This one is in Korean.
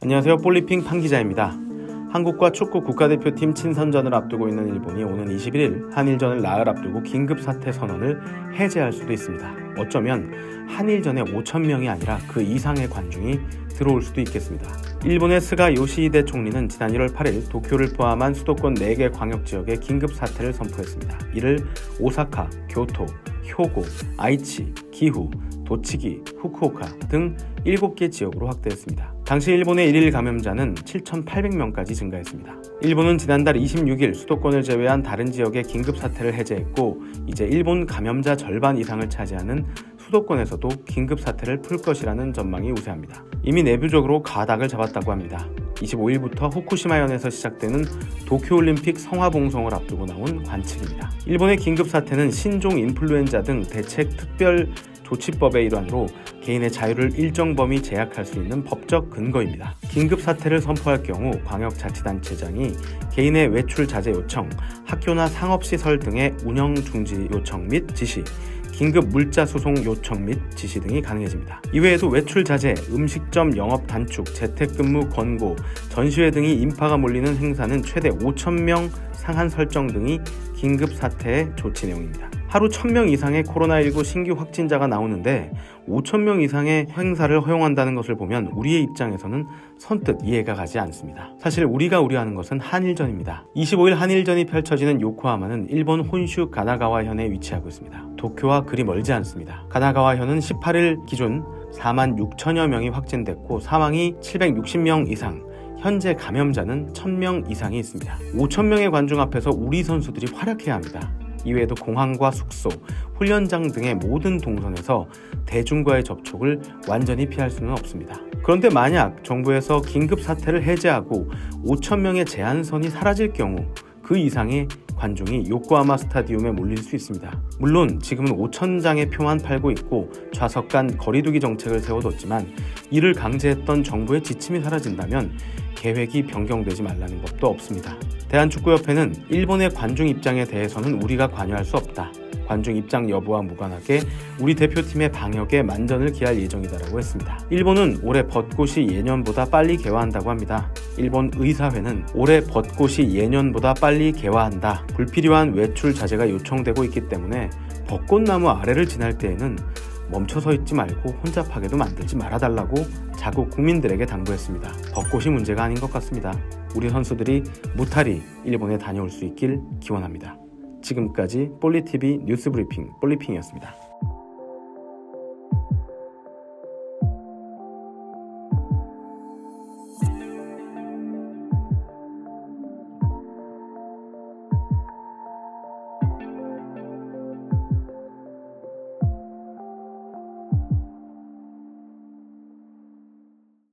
안녕하세요. 볼리핑 판 기자입니다. 한국과 축구 국가대표팀 친선전을 앞두고 있는 일본이 오는 21일 한일전을 나흘 앞두고 긴급사태 선언을 해제할 수도 있습니다. 어쩌면 한일전에 5,000명이 아니라 그 이상의 관중이 들어올 수도 있겠습니다. 일본의 스가 요시히데 총리는 지난 1월 8일 도쿄를 포함한 수도권 4개 광역지역에 긴급사태를 선포했습니다. 이를 오사카, 교토, 효고, 아이치, 기후, 도치기, 후쿠오카 등 7개 지역으로 확대했습니다. 당시 일본의 일일 감염자는 7,800명까지 증가했습니다. 일본은 지난달 26일 수도권을 제외한 다른 지역의 긴급사태를 해제했고 이제 일본 감염자 절반 이상을 차지하는 수도권에서도 긴급사태를 풀 것이라는 전망이 우세합니다. 이미 내부적으로 가닥을 잡았다고 합니다. 25일부터 후쿠시마현에서 시작되는 도쿄올림픽 성화봉송을 앞두고 나온 관측입니다. 일본의 긴급사태는 신종 인플루엔자 등 대책 특별 조치법의 일환으로 개인의 자유를 일정 범위 제약할 수 있는 법적 근거입니다. 긴급사태를 선포할 경우 광역자치단체장이 개인의 외출 자제 요청, 학교나 상업시설 등의 운영 중지 요청 및 지시, 긴급 물자 수송 요청 및 지시 등이 가능해집니다. 이외에도 외출 자제, 음식점 영업 단축, 재택근무 권고, 전시회 등이 인파가 몰리는 행사는 최대 5,000명 상한 설정 등이 긴급사태의 조치 내용입니다. 하루 1,000명 이상의 코로나19 신규 확진자가 나오는데 5,000명 이상의 행사를 허용한다는 것을 보면 우리의 입장에서는 선뜻 이해가 가지 않습니다. 사실 우리가 우려하는 것은 한일전입니다. 25일 한일전이 펼쳐지는 요코하마는 일본 혼슈 가나가와현에 위치하고 있습니다. 도쿄와 그리 멀지 않습니다. 가나가와현은 18일 기준 46,000여 명이 확진됐고 사망이 760명 이상, 현재 감염자는 1,000명 이상이 있습니다. 5,000명의 관중 앞에서 우리 선수들이 활약해야 합니다. 이외에도 공항과 숙소, 훈련장 등의 모든 동선에서 대중과의 접촉을 완전히 피할 수는 없습니다. 그런데 만약 정부에서 긴급 사태를 해제하고 5,000명의 제한선이 사라질 경우 그 이상의 관중이 요코하마 스타디움에 몰릴 수 있습니다. 물론 지금은 5,000장의 표만 팔고 있고 좌석 간 거리두기 정책을 세워뒀지만 이를 강제했던 정부의 지침이 사라진다면 계획이 변경되지 말라는 법도 없습니다. 대한축구협회는 일본의 관중 입장에 대해서는 우리가 관여할 수 없다. 관중 입장 여부와 무관하게 우리 대표팀의 방역에 만전을 기할 예정이다라고 했습니다. 일본은 올해 벚꽃이 예년보다 빨리 개화한다고 합니다. 일본 의사회는 올해 벚꽃이 예년보다 빨리 개화한다. 불필요한 외출 자제가 요청되고 있기 때문에 벚꽃나무 아래를 지날 때에는 멈춰서 있지 말고 혼잡하게도 만들지 말아달라고 자국 국민들에게 당부했습니다. 벚꽃이 문제가 아닌 것 같습니다. 우리 선수들이 무탈히 일본에 다녀올 수 있길 기원합니다. 지금까지 볼리TV 뉴스브리핑 볼리핑이었습니다.